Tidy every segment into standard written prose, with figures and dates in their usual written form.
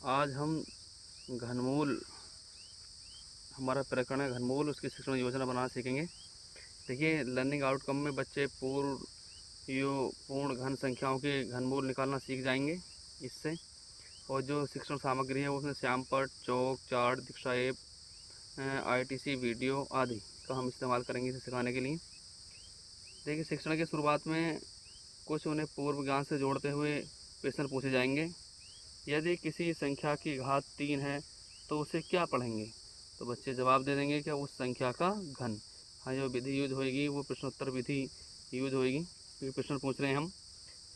आज हम घनमूल हमारा प्रकरण है घनमूल, उसकी शिक्षण योजना बनाना सीखेंगे। देखिए, लर्निंग आउटकम में बच्चे पूर्ण घन संख्याओं के घनमूल निकालना सीख जाएंगे इससे। और जो शिक्षण सामग्री है उसमें श्यामपट्ट, चौक, चार्ट, दिक्साएप, आईटीसी वीडियो आदि का हम इस्तेमाल करेंगे इसे सिखाने के लिए। देखिए, शिक्षण की शुरुआत में कुछ उन्हें पूर्व ज्ञान से जोड़ते हुए प्रश्न पूछे जाएंगे। यदि किसी संख्या की घात 3 है तो उसे क्या पढ़ेंगे? तो बच्चे जवाब दे देंगे कि उस संख्या का घन। हाँ, जो विधि यूज होएगी वो प्रश्नोत्तर विधि यूज होएगी, क्योंकि प्रश्न पूछ रहे हैं हम।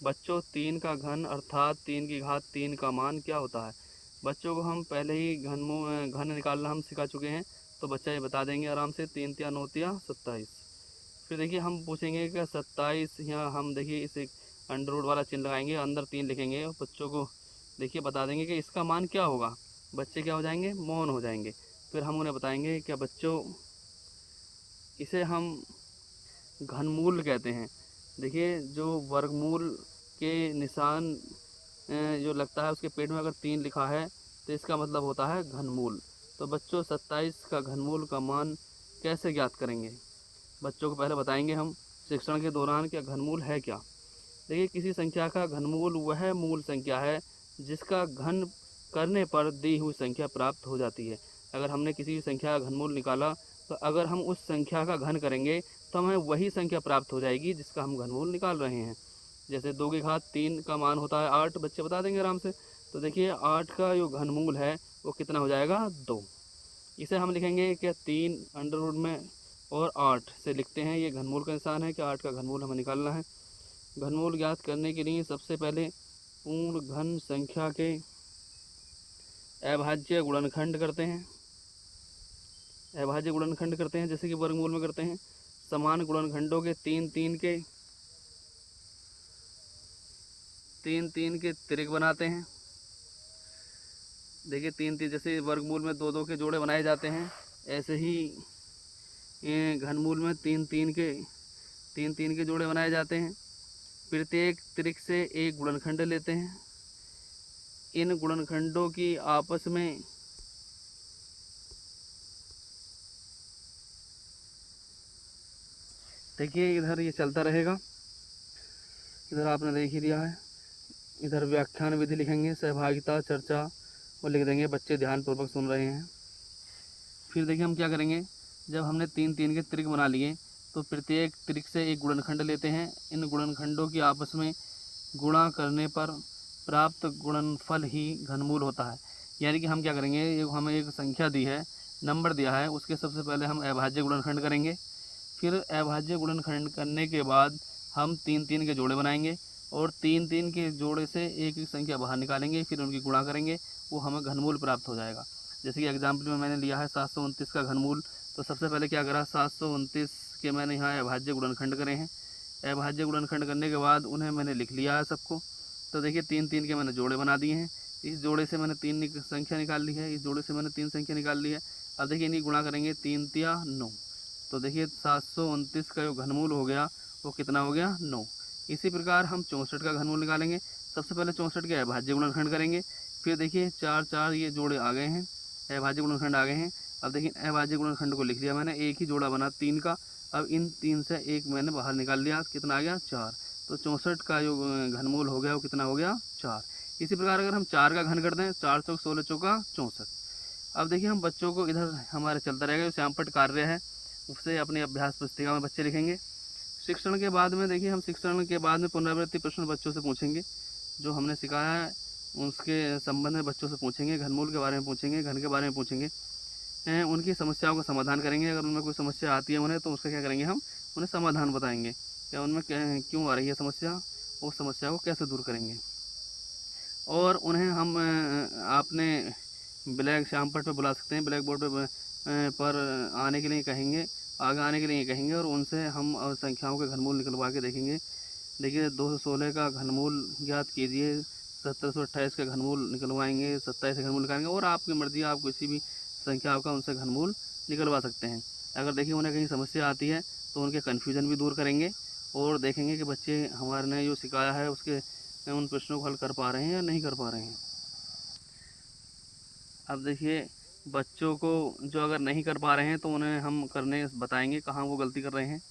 बच्चों, 3 का घन अर्थात 3 की घात 3 का मान क्या होता है? बच्चों को हम पहले ही घन निकालना हम सिखा चुके हैं, तो बच्चा ये बता देंगे आराम से। 3 तिया 9 तिया 27। फिर देखिए, हम पूछेंगे कि 27, यहाँ हम देखिए इसे अंडर रूट वाला चिन्ह लगाएंगे, अंदर 3 लिखेंगे और बच्चों को देखिए बता देंगे कि इसका मान क्या होगा। बच्चे क्या हो जाएंगे? मौन हो जाएंगे। फिर हम उन्हें बताएंगे कि बच्चों, इसे हम घनमूल कहते हैं। देखिए, जो वर्गमूल के निशान जो लगता है उसके पेट में अगर 3 लिखा है तो इसका मतलब होता है घनमूल। तो बच्चों, 27 का घनमूल का मान कैसे ज्ञात करेंगे? बच्चों को पहले बताएंगे हम शिक्षण के दौरान कि घनमूल है क्या। देखिए, किसी संख्या का घनमूल वह मूल संख्या है जिसका घन करने पर दी हुई संख्या प्राप्त हो जाती है। अगर हमने किसी भी संख्या का घनमूल निकाला तो अगर हम उस संख्या का घन करेंगे तो हमें वही संख्या प्राप्त हो जाएगी जिसका हम घनमूल निकाल रहे हैं। जैसे 2 की घात 3 का मान होता है 8, बच्चे बता देंगे आराम से। तो देखिए, 8 का जो घनमूल है वो कितना हो जाएगा? 2। इसे हम लिखेंगे कि 3 अंडर रूट में और 8 से लिखते हैं, ये घनमूल का निशान है कि 8 का घनमूल हमें निकालना है। घनमूल ज्ञात करने के लिए सबसे पहले पूर्ण घन संख्या के अभाज्य गुणनखंड करते हैं। अभाज्य गुणनखंड करते हैं जैसे कि वर्गमूल में करते हैं। समान गुणनखंडों के 3 के त्रिक बनाते हैं। देखिए, 3 जैसे वर्गमूल में 2 2 के जोड़े बनाए जाते हैं, ऐसे ही ये घनमूल में 3 3 के जोड़े बनाए जाते हैं। प्रत्येक त्रिक से एक गुणनखंड लेते हैं। इन गुणनखंडों की आपस में देखिए, इधर ये चलता रहेगा, इधर आपने देख ही दिया है। इधर व्याख्यान विधि लिखेंगे, सहभागिता, चर्चा वो लिख देंगे, बच्चे ध्यानपूर्वक सुन रहे हैं। फिर देखिए, हम क्या करेंगे, जब हमने 3 3 के त्रिक बना लिए तो प्रत्येक त्रिक से एक गुणनखंड लेते हैं। इन गुणनखंडों की आपस में गुणा करने पर प्राप्त गुणनफल ही घनमूल होता है। यानी कि हम क्या करेंगे, हमें एक संख्या दी है, नंबर दिया है, उसके सबसे पहले हम अभाज्य गुणनखंड करेंगे। फिर अभाज्य गुणनखंड करने के बाद हम 3 3 के जोड़े बनाएंगे और 3 3 के जोड़े से एक एक संख्या बाहर निकालेंगे, फिर उनकी गुणा करेंगे, वो हमें घनमूल प्राप्त हो जाएगा। जैसे कि एग्जाम्पल में मैंने लिया है 729 का घनमूल, तो सबसे पहले क्या करा, 729 के मैंने यहाँ अभाज्य गुणनखंड करे हैं। अभाज्य गुणनखंड करने के बाद उन्हें मैंने लिख लिया है सबको। तो देखिए, 3 3 के मैंने जोड़े बना दिए हैं। इस जोड़े से मैंने 3 संख्या निकाल ली है, इस जोड़े से मैंने 3 संख्या निकाल ली है। अब देखिए, इन्हीं गुणा करेंगे, 3 तिया 9। तो देखिए, 729 का जो घनमूल हो गया वो कितना हो गया? 9। इसी प्रकार हम 64 का घनमूल निकालेंगे। सबसे पहले 64 के अभाज्य गुणनखंड करेंगे। फिर देखिए, 4 4 ये जोड़े आ गए हैं, अभाज्य गुणनखंड आ गए हैं। अब देखिए, अभाज्य गुणनखंड को लिख लिया मैंने, एक ही जोड़ा बना 3 का। अब इन 3 से एक मैंने बाहर निकाल लिया, कितना आ गया? 4। तो 64 का जो घनमूल हो गया वो कितना हो गया? 4। इसी प्रकार अगर हम 4 का घन कर दें, 4 चौक 16 चौका 64। अब देखिए, हम बच्चों को इधर हमारे चलता रहेगा, जो श्यामपट्ट कार्य है उससे अपनी अभ्यास पुस्तिका में बच्चे लिखेंगे। शिक्षण के बाद में देखिए, हम शिक्षण के बाद में पुनरावृत्ति प्रश्न बच्चों से पूछेंगे, जो हमने सिखाया है उसके संबंध में बच्चों से पूछेंगे, घनमूल के बारे में पूछेंगे, घन के बारे में पूछेंगे। उनकी समस्याओं का समाधान करेंगे। अगर उनमें कोई समस्या आती है उन्हें, तो उसका क्या करेंगे, हम उन्हें समाधान बताएंगे, या उनमें क्यों आ रही है समस्या, उस समस्या को कैसे दूर करेंगे। और उन्हें हम आपने ब्लैक श्यामपट्ट पे बुला सकते हैं, ब्लैक बोर्ड पर आने के लिए कहेंगे, आगे आने के लिए कहेंगे, और उनसे हम संख्याओं के घनमूल निकलवा के देखेंगे। देखिए, 216 का घनमूल ज्ञात कीजिए, 1728 का घनमूल निकलवाएंगे, 27 का घनमूल निकालेंगे, और आपकी मर्जी, आप किसी भी संख्या का उनसे घनमूल निकलवा सकते हैं। अगर देखिए उन्हें कहीं समस्या आती है तो उनके कन्फ्यूजन भी दूर करेंगे, और देखेंगे कि बच्चे हमारे ने जो सिखाया है उसके उन प्रश्नों को हल कर पा रहे हैं या नहीं कर पा रहे हैं। अब देखिए, बच्चों को जो अगर नहीं कर पा रहे हैं तो उन्हें हम करने बताएंगे कहाँ वो गलती कर रहे हैं।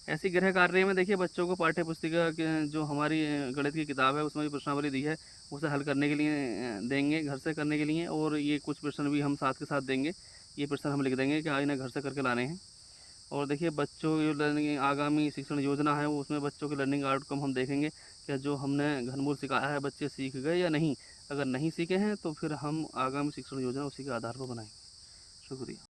ऐसी गृह कार्य में देखिए बच्चों को पाठ्य पुस्तिका के जो हमारी गणित की किताब है उसमें भी प्रश्नावली दी है, उसे हल करने के लिए देंगे घर से करने के लिए, और ये कुछ प्रश्न भी हम साथ के साथ देंगे। ये प्रश्न हम लिख देंगे कि इन्हें घर से करके लाने हैं। और देखिए बच्चों की लर्निंग आगामी शिक्षण योजना है उसमें बच्चों के लर्निंग आउटकम हम देखेंगे, क्या जो हमने घनमूल सिखाया है बच्चे सीख गए या नहीं। अगर नहीं सीखे हैं तो फिर हम आगामी शिक्षण योजना उसी के आधार पर बनाएंगे। शुक्रिया।